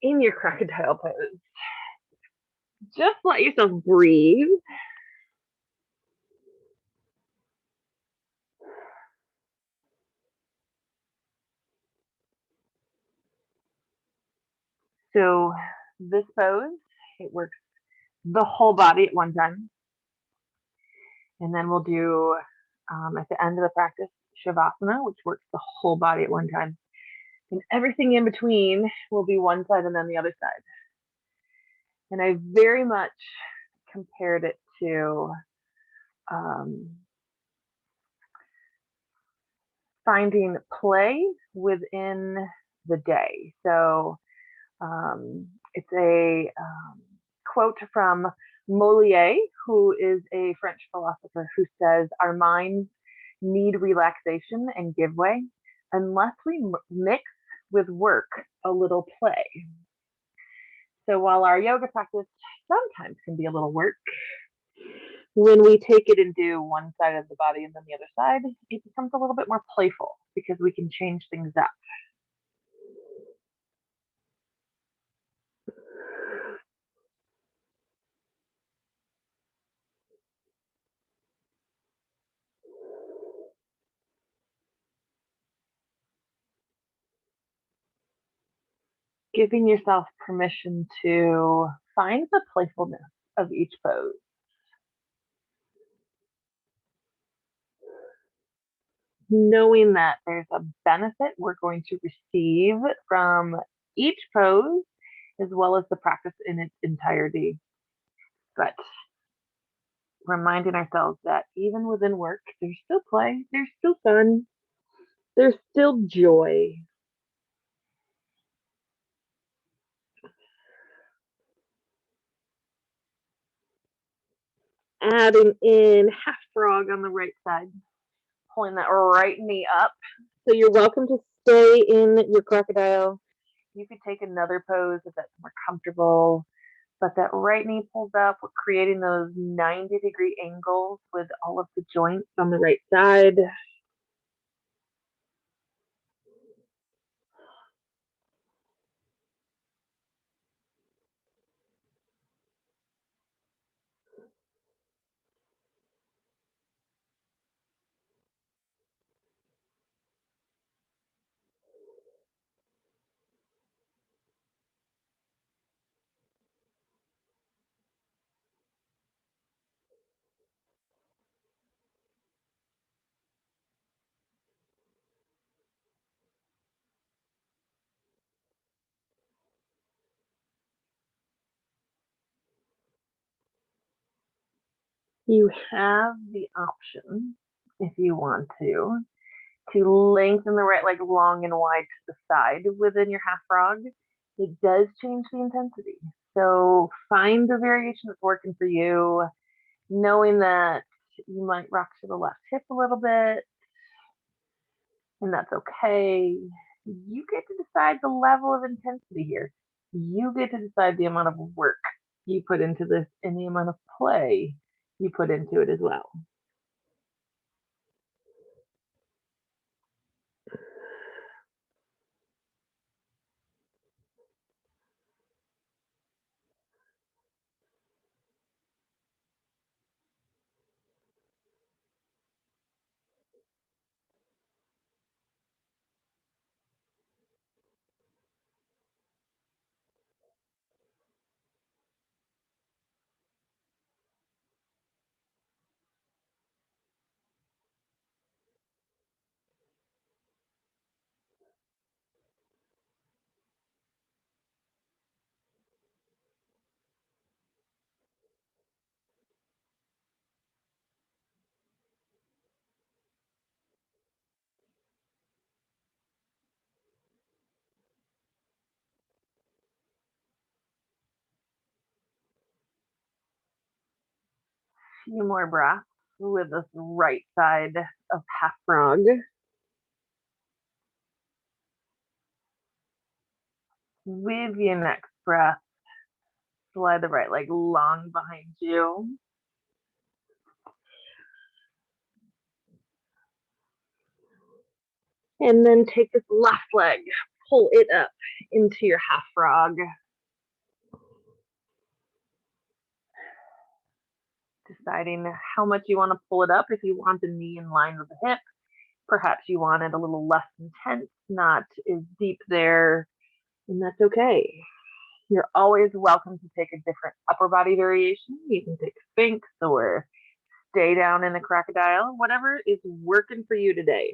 in your crocodile pose. Just let yourself breathe. So this pose, it works the whole body at one time. And then we'll do, at the end of the practice, Shavasana, which works the whole body at one time. And everything in between will be one side and then the other side. And I very much compared it to um, finding play within the day. So it's a quote from Molière, who is a French philosopher, who says, "Our minds need relaxation and give way unless we mix with work a little play." So while our yoga practice sometimes can be a little work, when we take it and do one side of the body and then the other side, it becomes a little bit more playful because we can change things up. Giving yourself permission to find the playfulness of each pose. Knowing that there's a benefit we're going to receive from each pose as well as the practice in its entirety. But reminding ourselves that even within work, there's still play, there's still fun, there's still joy. Adding in half frog on the right side, pulling that right knee up. So you're welcome to stay in your crocodile. You could take another pose if that's more comfortable, but that right knee pulls up. We're creating those 90-degree angles with all of the joints on the right side. You have the option, if you want to lengthen the right leg long and wide to the side within your half frog. It does change the intensity. So find the variation that's working for you, knowing that you might rock to the left hip a little bit, and that's okay. You get to decide the level of intensity here. You get to decide the amount of work you put into this and the amount of play you put into it as well. Few more breaths with this right side of half frog. With your next breath, slide the right leg long behind you. And then take this left leg, pull it up into your half frog. Deciding how much you want to pull it up. If you want the knee in line with the hip, perhaps you want it a little less intense, not as deep there, and that's okay. You're always welcome to take a different upper body variation. You can take Sphinx or stay down in the crocodile, whatever is working for you today.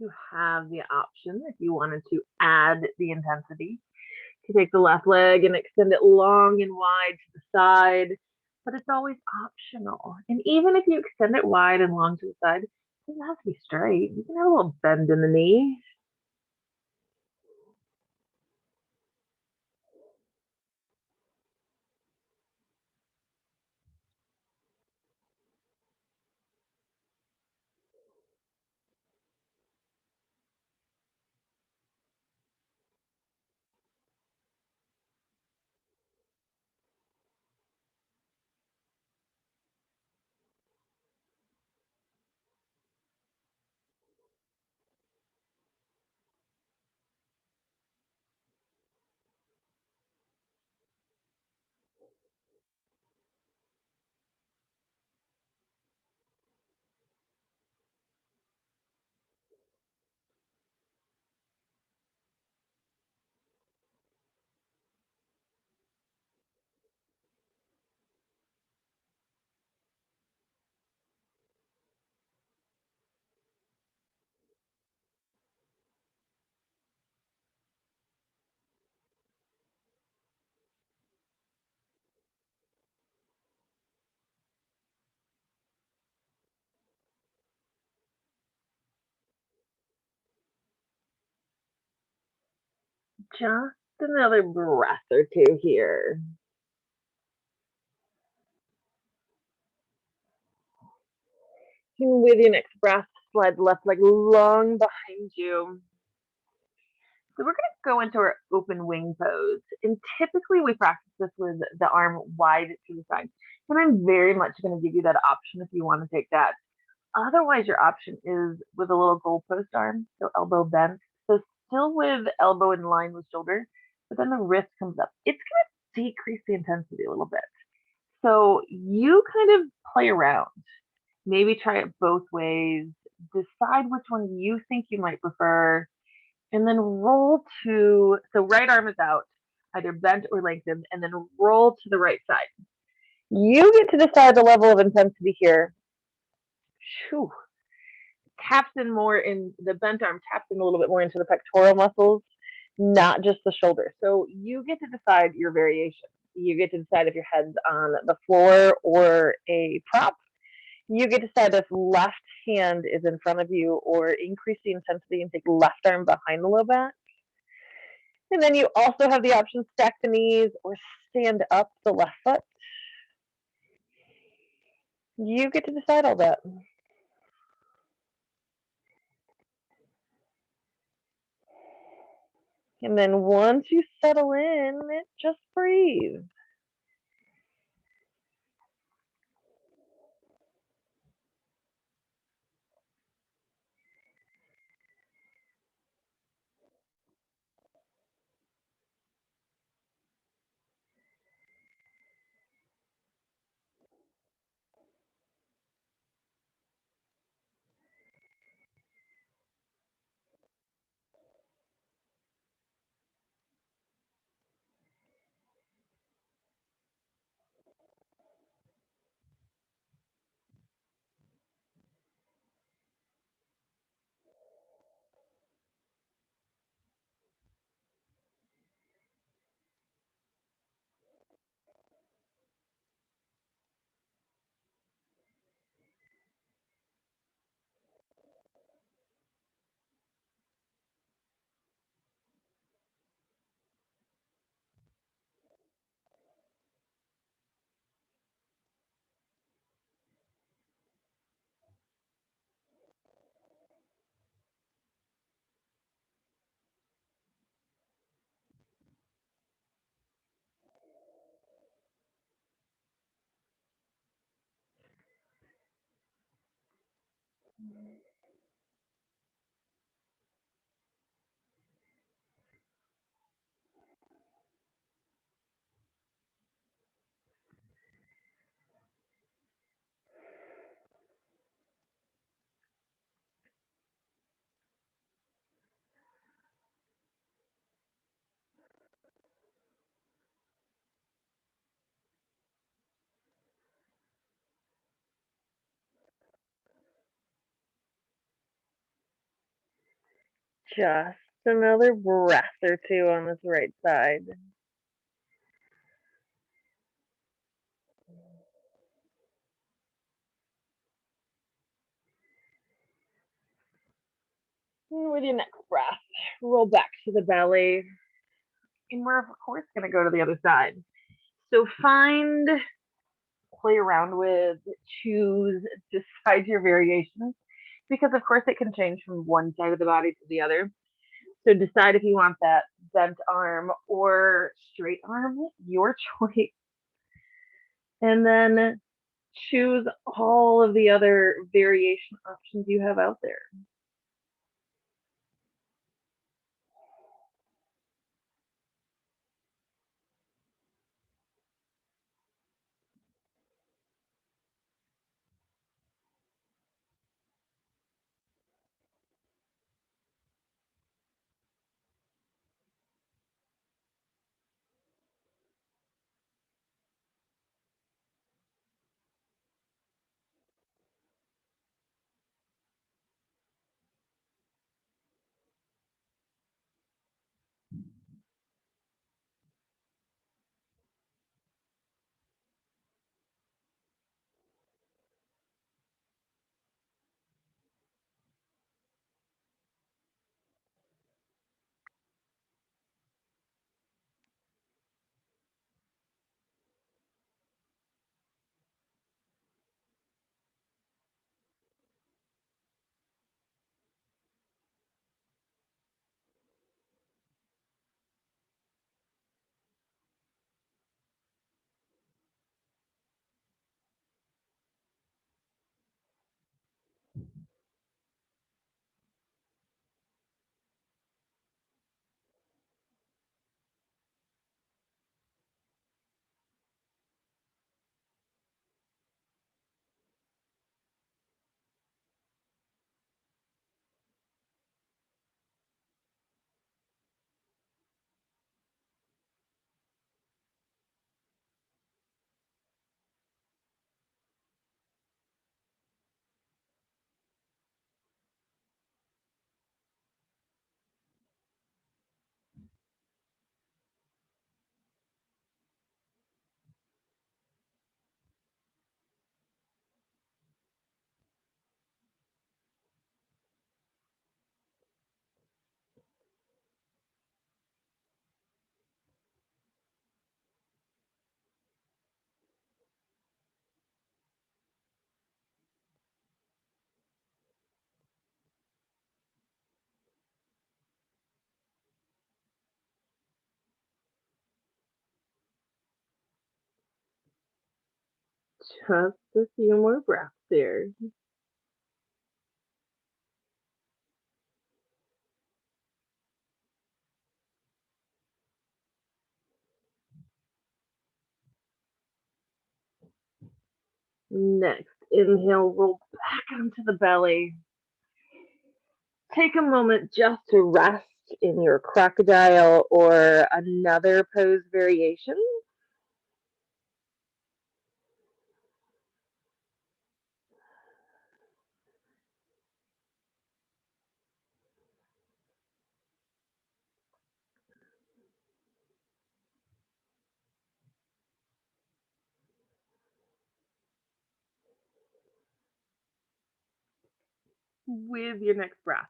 You have the option, if you wanted to add the intensity, to take the left leg and extend it long and wide to the side, but it's always optional. And even if you extend it wide and long to the side, it doesn't have to be straight. You can have a little bend in the knee. Just another breath or two here. And with your next breath, slide the left leg long behind you. So we're going to go into our open wing pose. And typically we practice this with the arm wide to the side. And I'm very much going to give you that option if you want to take that. Otherwise, your option is with a little goalpost arm, so elbow bent. So still with elbow in line with shoulder, but then the wrist comes up. It's going to decrease the intensity a little bit. So you kind of play around. Maybe try it both ways. Decide which one you think you might prefer, and then roll to, so right arm is out, either bent or lengthened, and then roll to the right side. You get to decide the level of intensity here. Whew. Taps in more in the bent arm, taps in a little bit more into the pectoral muscles, not just the shoulder. So you get to decide your variation. You get to decide if your head's on the floor or a prop. You get to decide if left hand is in front of you or increase the intensity and take left arm behind the low back. And then you also have the option stack the knees or stand up the left foot. You get to decide all that. And then once you settle in, just breathe. Just another breath or two on this right side. And with your next breath, roll back to the belly. And we're, of course, going to go to the other side. So find, play around with, choose, decide your variations, because, of course, it can change from one side of the body to the other. So decide if you want that bent arm or straight arm, your choice. And then choose all of the other variation options you have out there. Just a few more breaths there. Next, inhale, roll back onto the belly. Take a moment just to rest in your crocodile or another pose variation. With your next breath,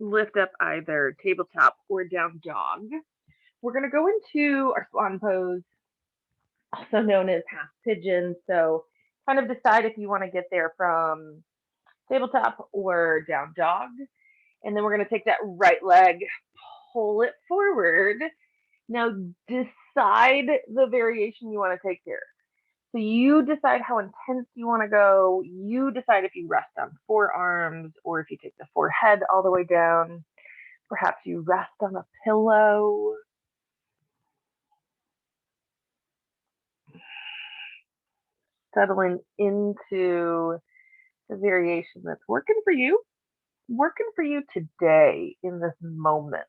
lift up either tabletop or down dog. We're going to go into our swan pose, also known as half pigeon. So kind of decide if you want to get there from tabletop or down dog. And then we're going to take that right leg, pull it forward. Now decide the variation you want to take here. So you decide how intense you want to go. You decide if you rest on forearms or if you take the forehead all the way down. Perhaps you rest on a pillow. Settling into the variation that's working for you today in this moment.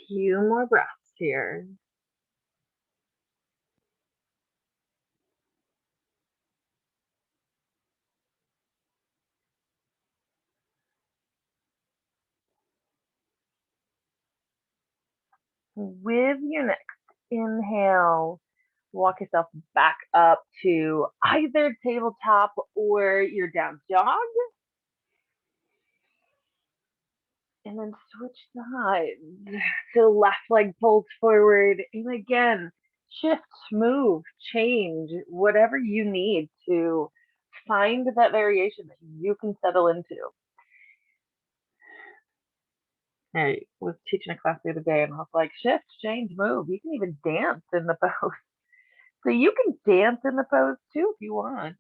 Few more breaths here. With your next inhale, walk yourself back up to either tabletop or your down dog. And then switch sides. So left leg pulls forward. And again, shift, move, change, whatever you need to find that variation that you can settle into. I was teaching a class the other day and I was like, shift, change, move. You can even dance in the pose. So you can dance in the pose too if you want.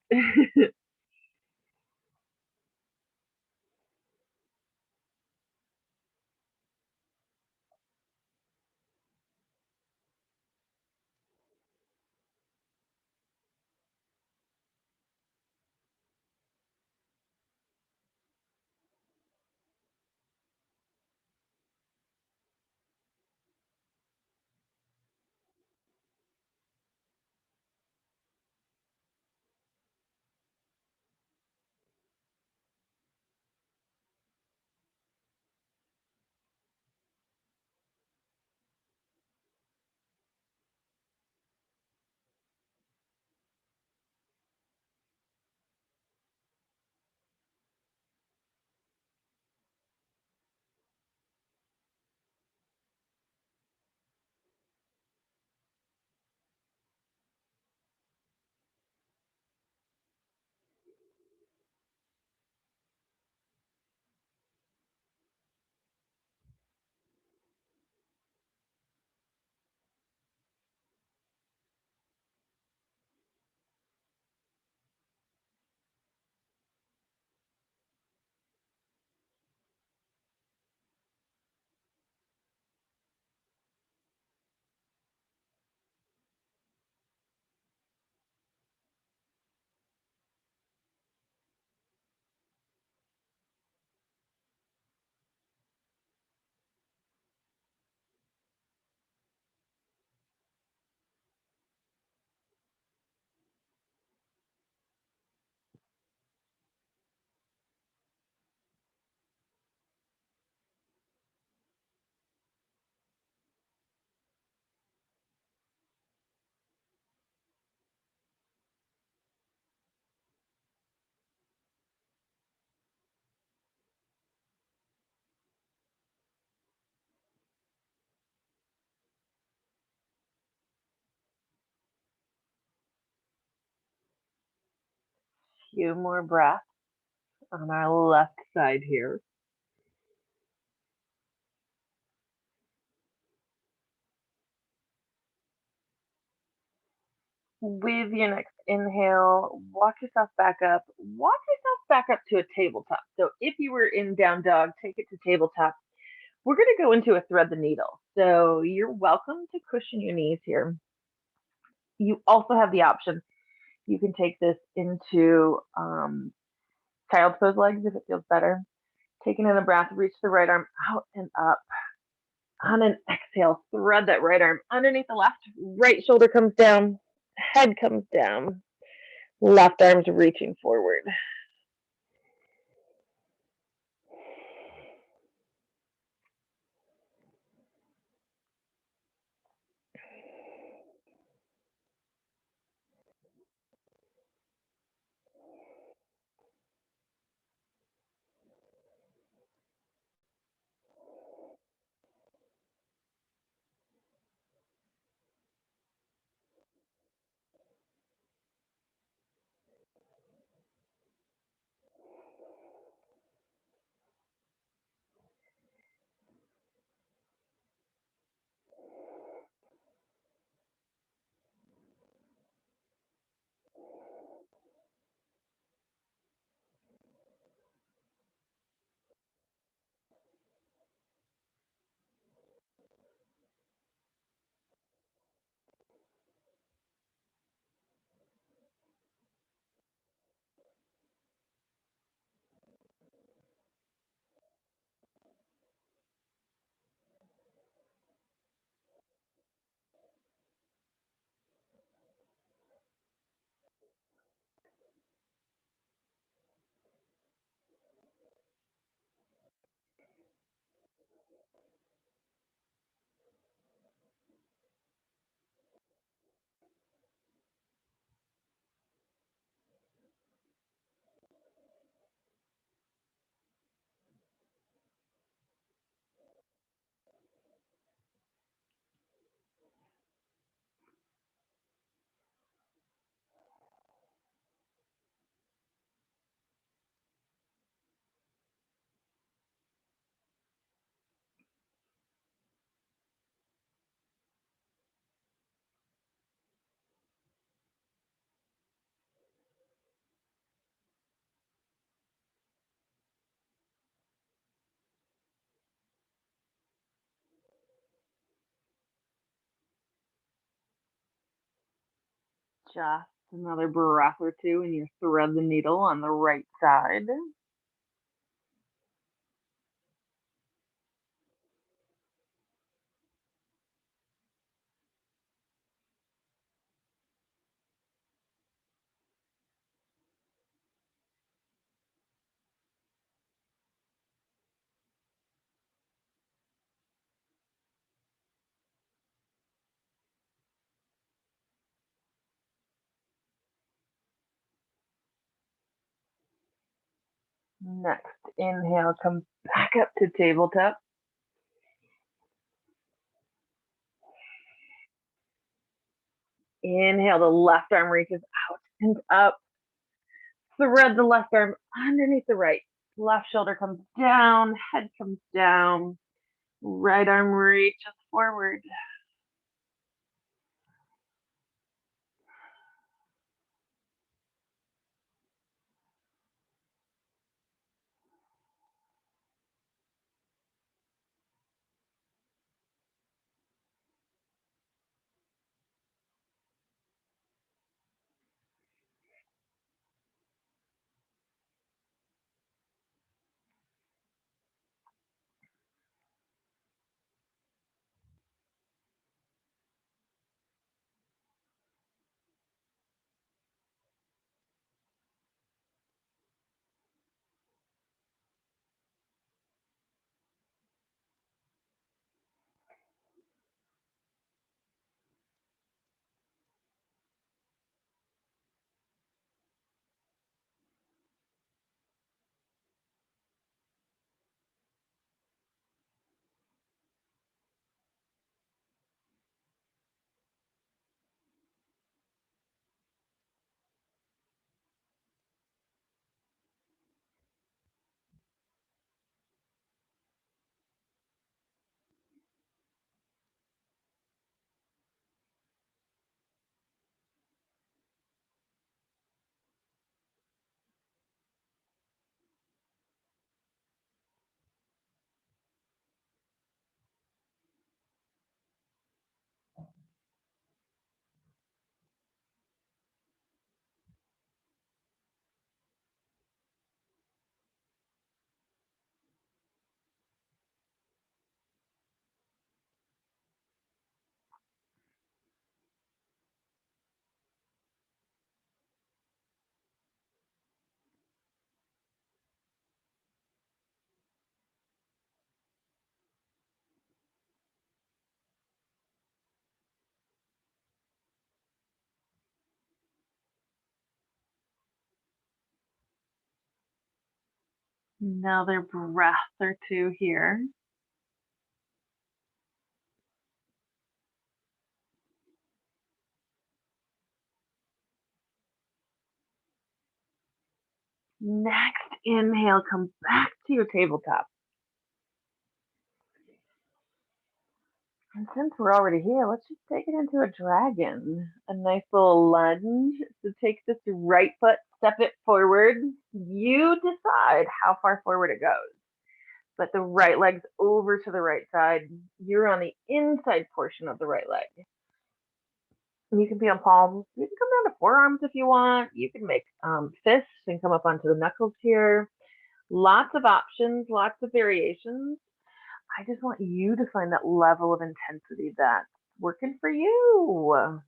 Few more breaths on our left side here. With your next inhale, walk yourself back up. Walk yourself back up to a tabletop. So if you were in down dog, take it to tabletop. We're going to go into a thread the needle. So you're welcome to cushion your knees here. You also have the option. You can take this into child's pose legs if it feels better. Taking in a breath, reach the right arm out and up. On an exhale, thread that right arm underneath the left. Right shoulder comes down, head comes down. Left arm's reaching forward. Just another breath or two, and you thread the needle on the right side. Next, inhale, come back up to tabletop. Inhale, the left arm reaches out and up. Thread the left arm underneath the right. Left shoulder comes down, head comes down. Right arm reaches forward. Another breath or two here. Next, inhale, come back to your tabletop. And since we're already here, let's just take it into a dragon. A nice little lunge. So take this right foot, step it forward. You decide how far forward it goes. But the right leg's over to the right side. You're on the inside portion of the right leg. You can be on palms. You can come down to forearms if you want. You can make fists and come up onto the knuckles here. Lots of options, lots of variations. I just want you to find that level of intensity that's working for you.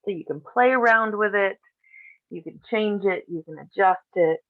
So you can play around with it, you can change it, you can adjust it.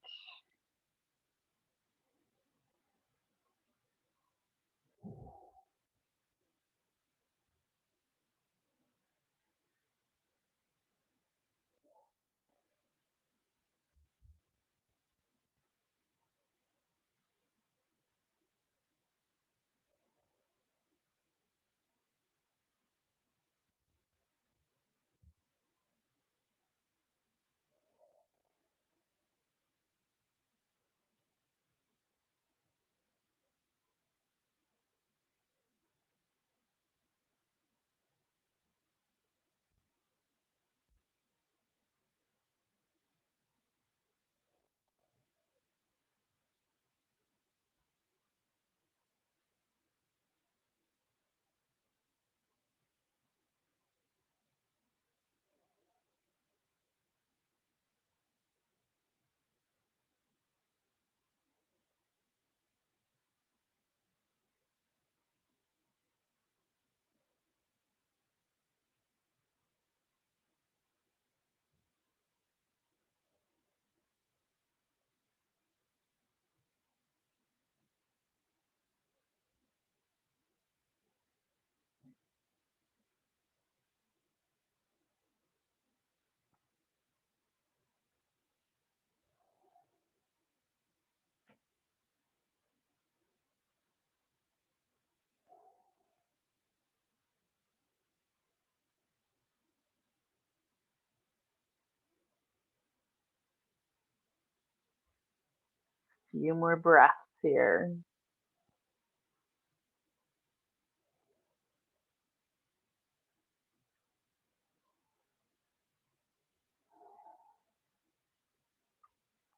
Few more breaths here.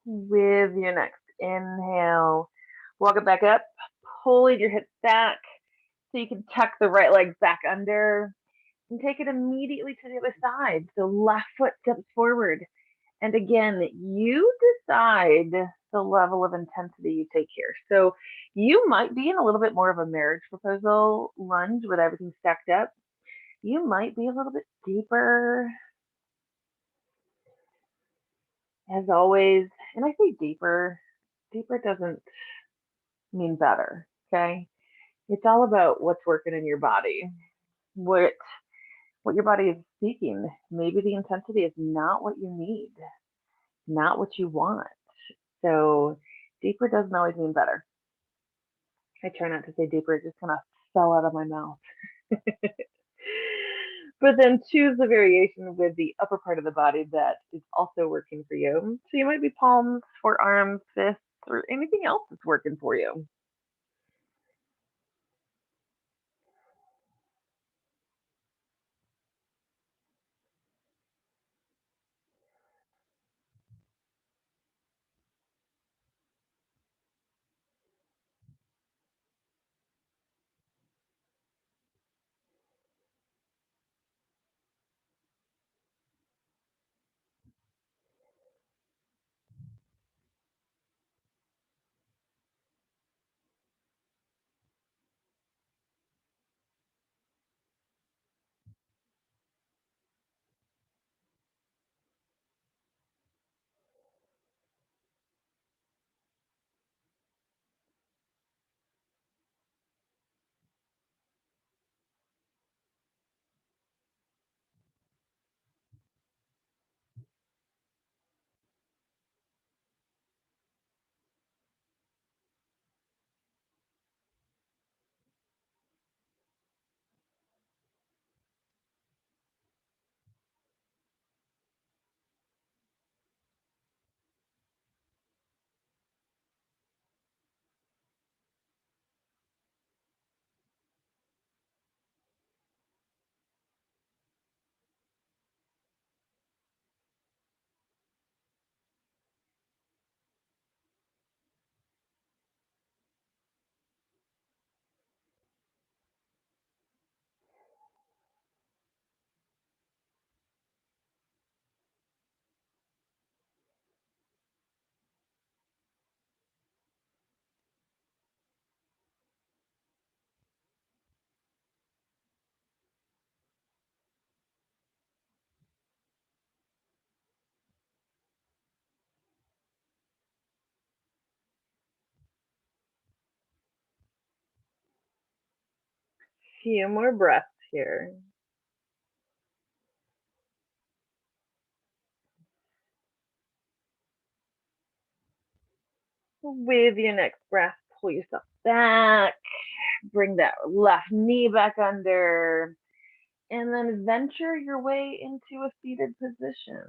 With your next inhale, walk it back up, pull your hips back so you can tuck the right leg back under and take it immediately to the other side. So left foot steps forward. And again, you decide the level of intensity you take here. So you might be in a little bit more of a marriage proposal lunge with everything stacked up. You might be a little bit deeper, as always. And I say deeper, deeper doesn't mean better. Okay. It's all about what's working in your body, what what your body is seeking. Maybe the intensity is not what you need, not what you want. So deeper doesn't always mean better. I try not to say deeper, it just kind of fell out of my mouth. But then choose the variation with the upper part of the body that is also working for you. So you might be palms, forearms, fists, or anything else that's working for you. Few more breaths here. With your next breath, pull yourself back, bring that left knee back under, and then venture your way into a seated position.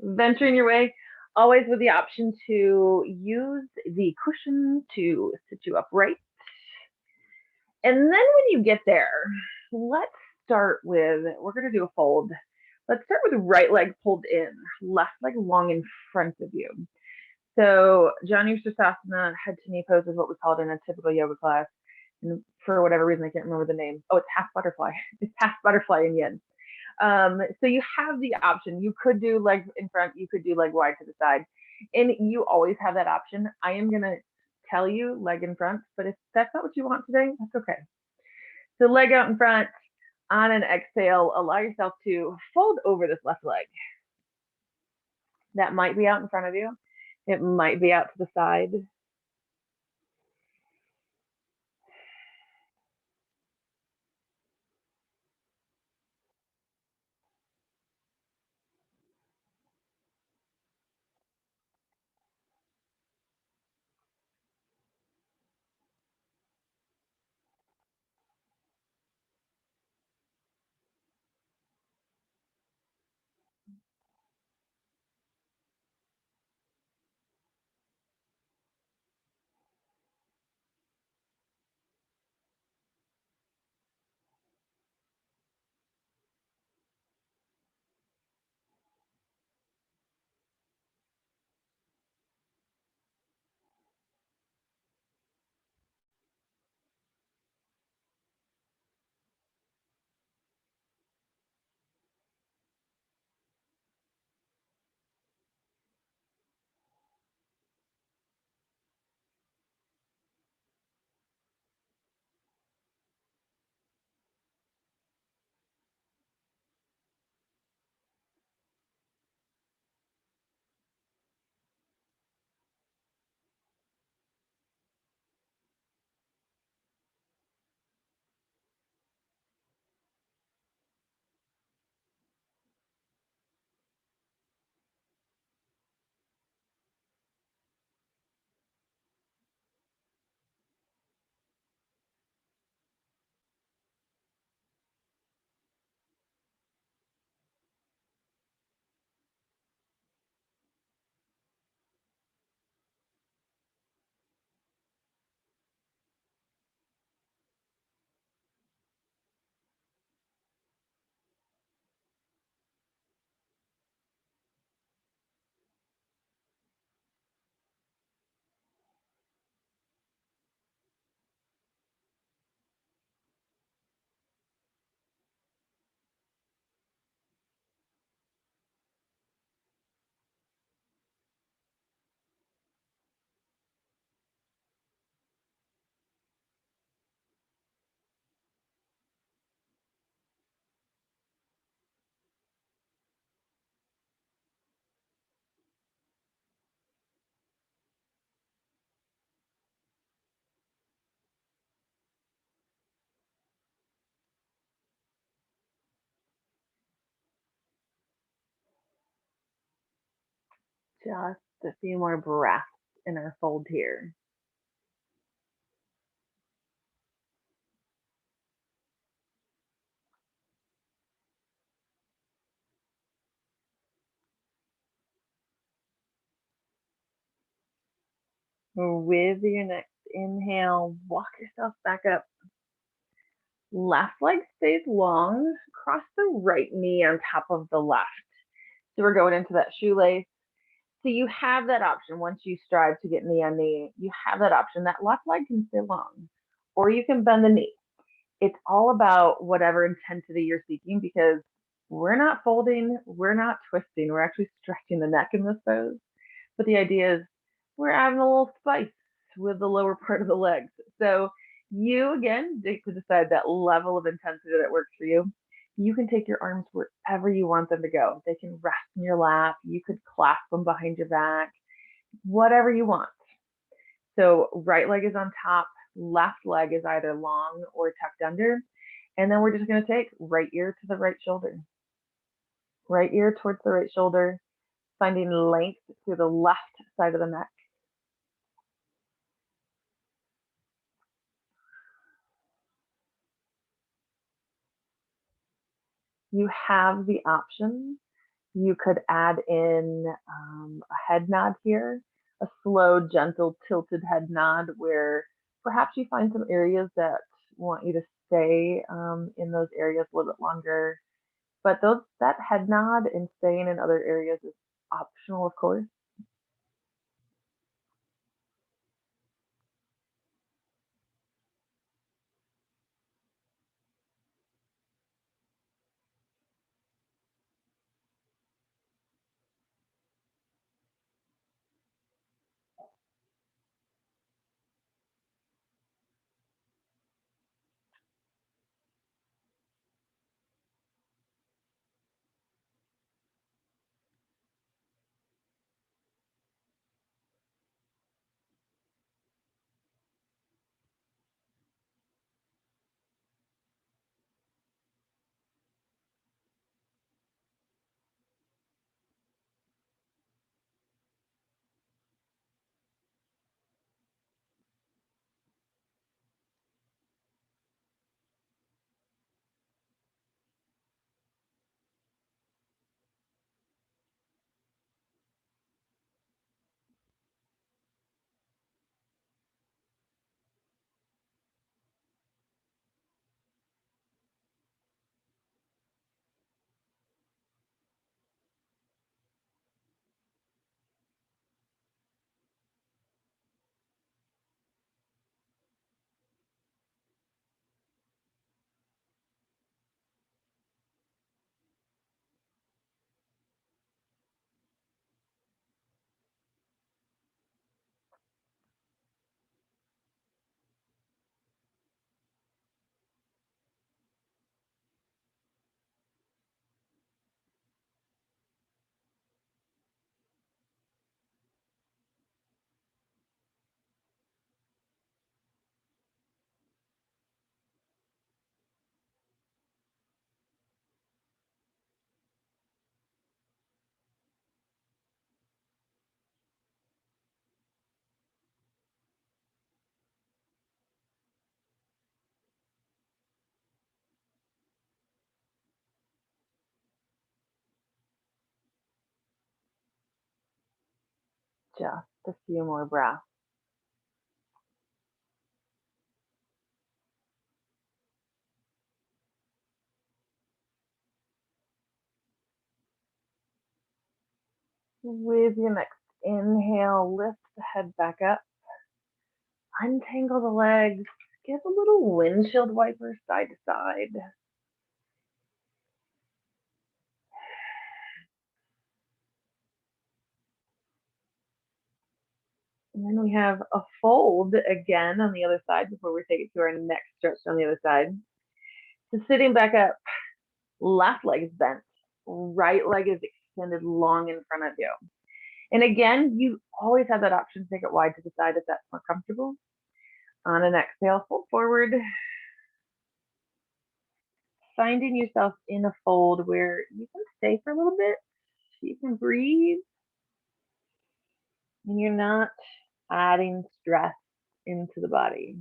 Venturing your way, always with the option to use the cushion to sit you upright. And then when you get there, let's start with, we're going to do a fold. Let's start with the right leg pulled in, left leg long in front of you. So Janu Sirsasana, head to knee pose is what we call it in a typical yoga class. And for whatever reason, I can't remember the name. Oh, it's half butterfly. It's half butterfly in yin. So you have the option. You could do leg in front, you could do leg wide to the side. And you always have that option. I am going to tell you leg in front, but if that's not what you want today, that's okay. So leg out in front, on an exhale, allow yourself to fold over this left leg. That might be out in front of you. It might be out to the side. Just a few more breaths in our fold here. With your next inhale, walk yourself back up. Left leg stays long. Cross the right knee on top of the left. So we're going into that shoelace. So you have that option once you strive to get knee on knee. You have that option. That left leg can stay long, or you can bend the knee. It's all about whatever intensity you're seeking because we're not folding, we're not twisting, we're actually stretching the neck in this pose. But the idea is we're adding a little spice with the lower part of the legs. So you again get to decide that level of intensity that works for you. You can take your arms wherever you want them to go. They can rest in your lap. You could clasp them behind your back, whatever you want. So right leg is on top, left leg is either long or tucked under. And then we're just going to take right ear to the right shoulder. Right ear towards the right shoulder, finding length through the left side of the neck. You have the option. You could add in a head nod here, a slow, gentle, tilted head nod where perhaps you find some areas that want you to stay in those areas a little bit longer. But that head nod and staying in other areas is optional, of course. Just a few more breaths. With your next inhale, lift the head back up, untangle the legs, give a little windshield wiper side to side. And then we have a fold again on the other side before we take it to our next stretch on the other side. So sitting back up, left leg is bent, right leg is extended long in front of you. And again, you always have that option to take it wide to the side if that's more comfortable. On an exhale, fold forward, finding yourself in a fold where you can stay for a little bit, you can breathe. And you're not adding stress into the body.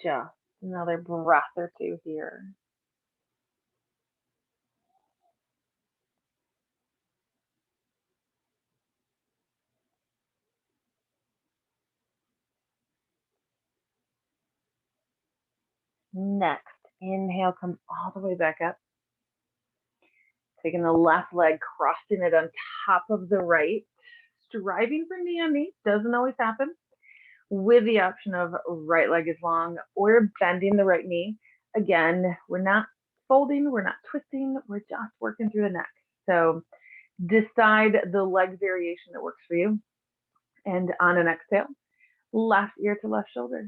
Just another breath or two here. Next, inhale, come all the way back up. Taking the left leg, crossing it on top of the right, striving for knee on knee. Doesn't always happen. With the option of right leg is long or bending the right knee. Again, we're not folding, we're not twisting, we're just working through the neck. So decide the leg variation that works for you. And on an exhale, left ear to left shoulder.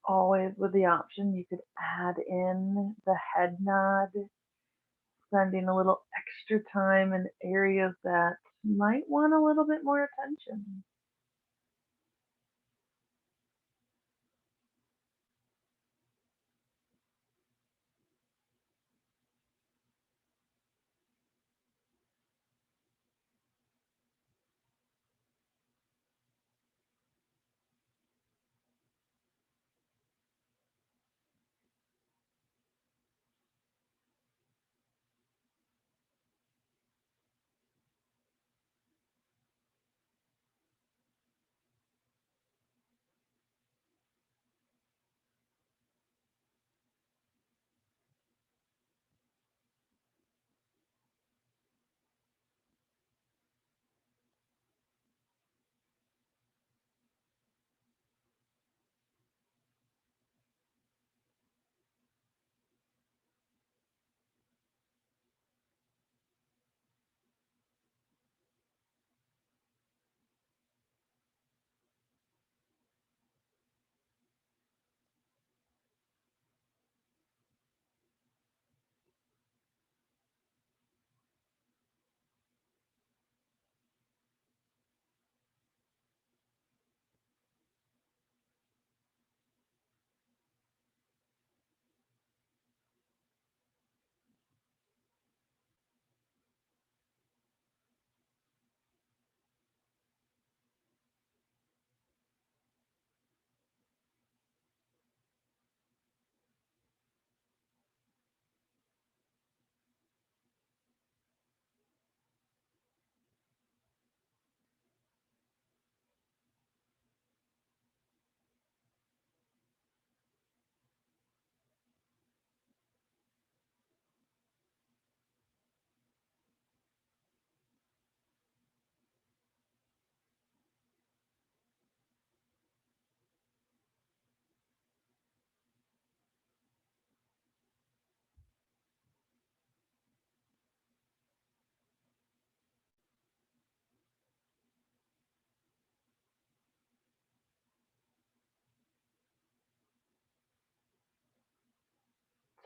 Always with the option, you could add in the head nod, spending a little extra time in areas that might want a little bit more attention.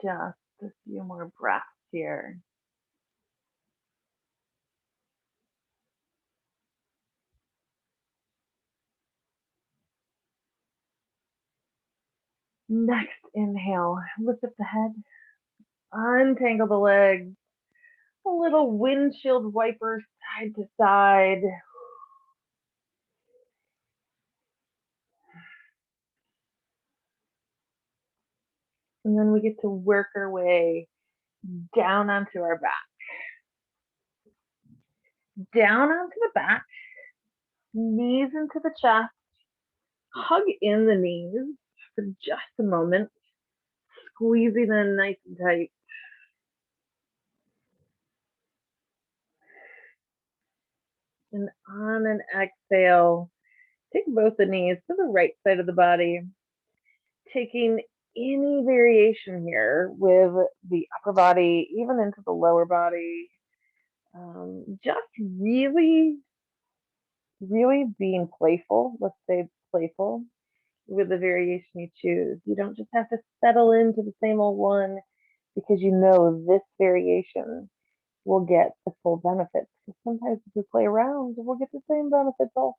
just a few more breaths here. Next inhale, lift up the head, untangle the legs, a little windshield wiper side to side. And then we get to work our way down onto our back. Down onto the back, knees into the chest, hug in the knees for just a moment, squeezing in nice and tight. And on an exhale, take both the knees to the right side of the body, taking any variation here with the upper body, even into the lower body. Just really, really being playful. Let's say playful with the variation you choose. You don't just have to settle into the same old one because you know this variation will get the full benefits. Because sometimes if we play around, we'll get the same benefits also.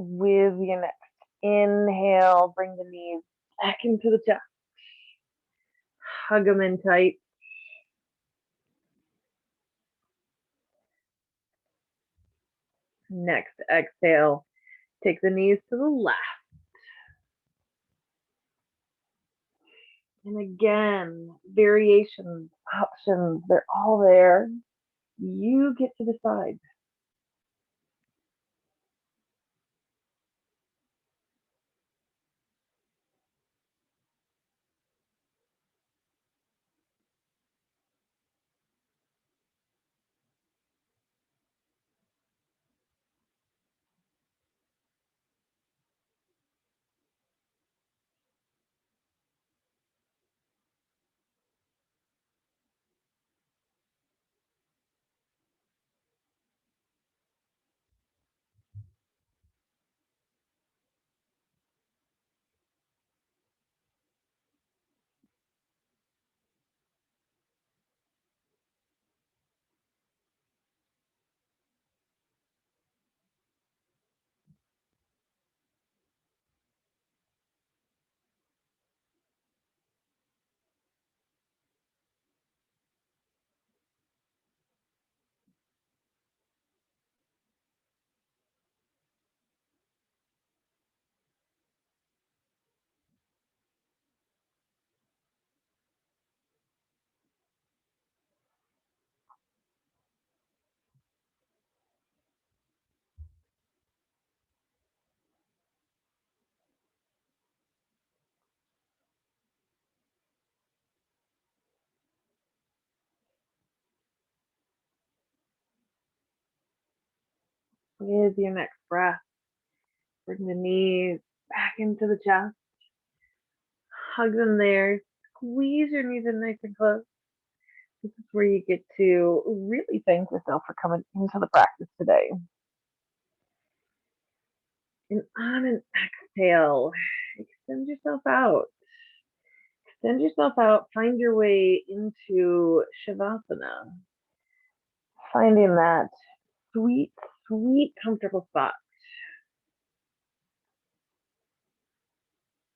With your next inhale, bring the knees back into the chest. Hug them in tight. Next exhale, take the knees to the left. And again, variations, options, they're all there. You get to decide. With your next breath, bring the knees back into the chest. Hug them there. Squeeze your knees in nice and close. This is where you get to really thank yourself for coming into the practice today. And on an exhale, extend yourself out. Extend yourself out. Find your way into Shavasana. Finding that sweet, sweet, comfortable spot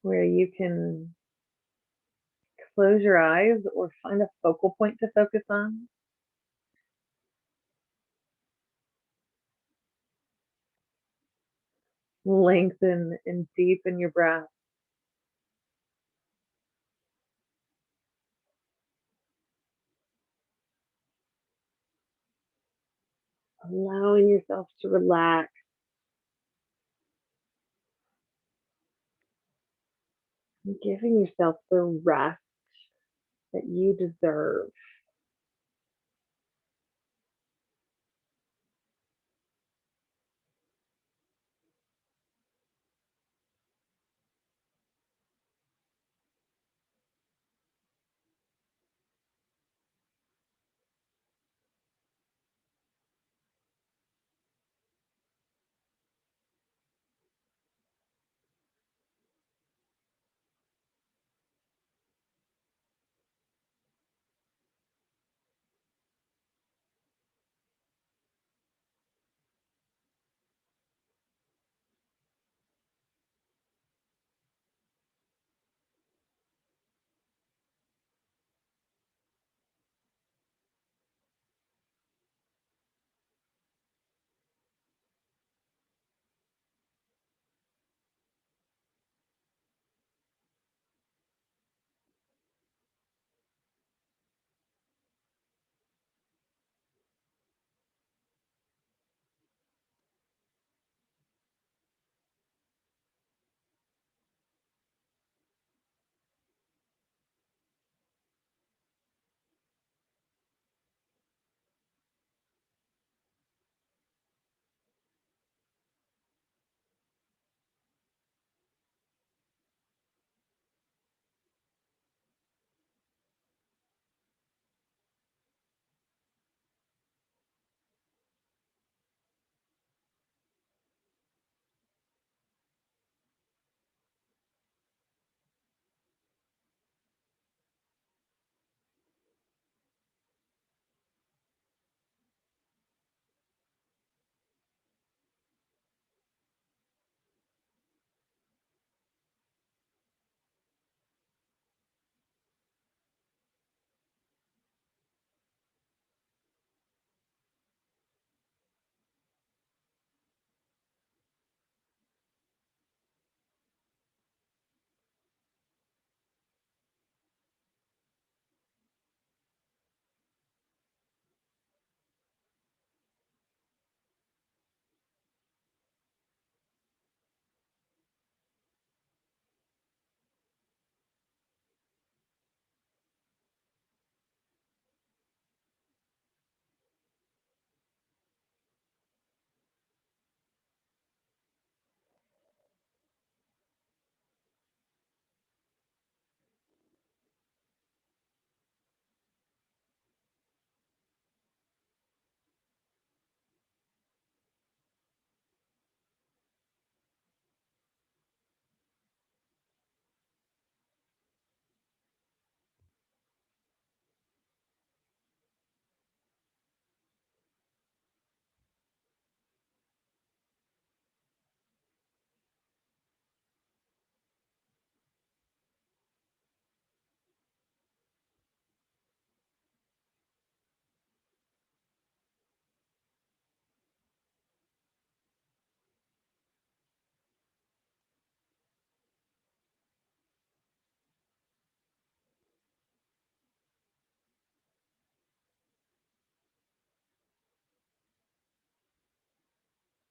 where you can close your eyes or find a focal point to focus on. Lengthen and deepen your breath. Allowing yourself to relax. And giving yourself the rest that you deserve.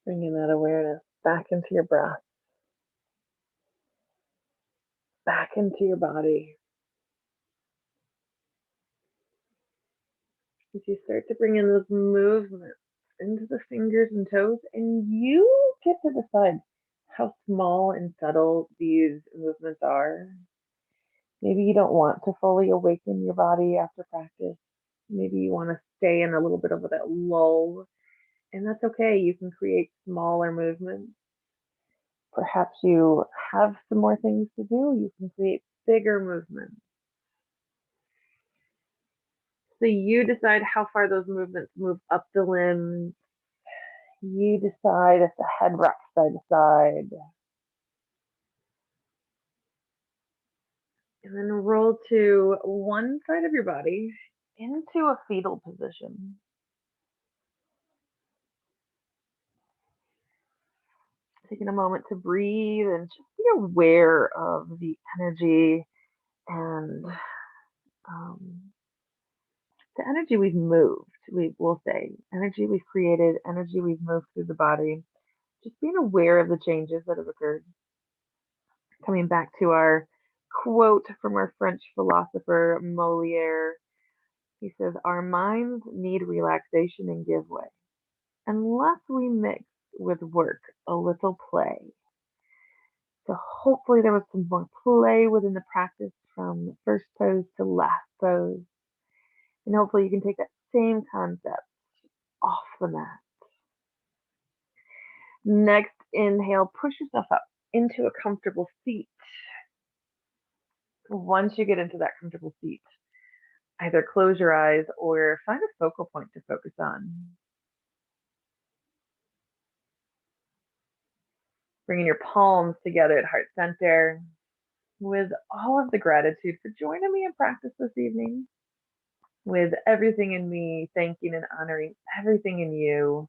Bringing that awareness back into your breath, back into your body. As you start to bring in those movements into the fingers and toes, and you get to decide how small and subtle these movements are. Maybe you don't want to fully awaken your body after practice. Maybe you want to stay in a little bit of that lull, and that's okay. You can create smaller movements. Perhaps you have some more things to do. You can create bigger movements. So you decide how far those movements move up the limbs. You decide if the head rocks side to side. And then roll to one side of your body into a fetal position. taking a moment to breathe and just be aware of the energy and um, the energy we've moved. We will say energy we've created, energy we've moved through the body. Just being aware of the changes that have occurred. Coming back to our quote from our French philosopher Moliere, he says, "Our minds need relaxation and give way, unless we mix with work a little play." So hopefully there was some more play within the practice from first pose to last pose. And hopefully you can take that same concept off the mat. Next, inhale, push yourself up into a comfortable seat. Once you get into that comfortable seat, either close your eyes or find a focal point to focus on. Bringing your palms together at heart center with all of the gratitude for joining me in practice this evening. With everything in me, thanking and honoring everything in you.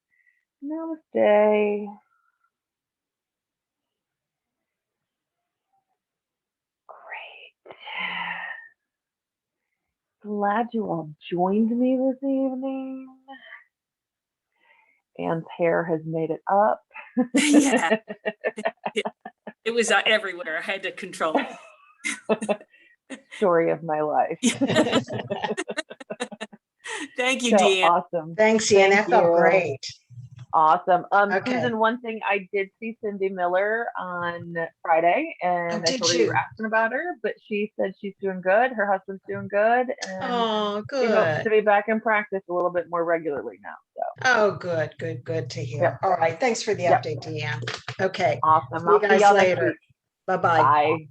Namaste. Great. Glad you all joined me this evening. Anne's hair has made it up. Yeah. It was everywhere. I had to control it. Story of my life. Thank you, So Deanne. awesome. Thanks, Ian. Thank That felt you. great. Awesome. Okay. Susan, one thing, I did see Cindy Miller on Friday, and I did told her you were you? asking about her, but she said she's doing good. Her husband's doing good, and Oh, she hopes to good. be back in practice a little bit more regularly now. So, Oh, good, good, good to hear. Yep. All right. Thanks for the Yep. update, Deanne. Okay. Awesome. See you I'll see guys y'all next later. week. Bye-bye. Bye.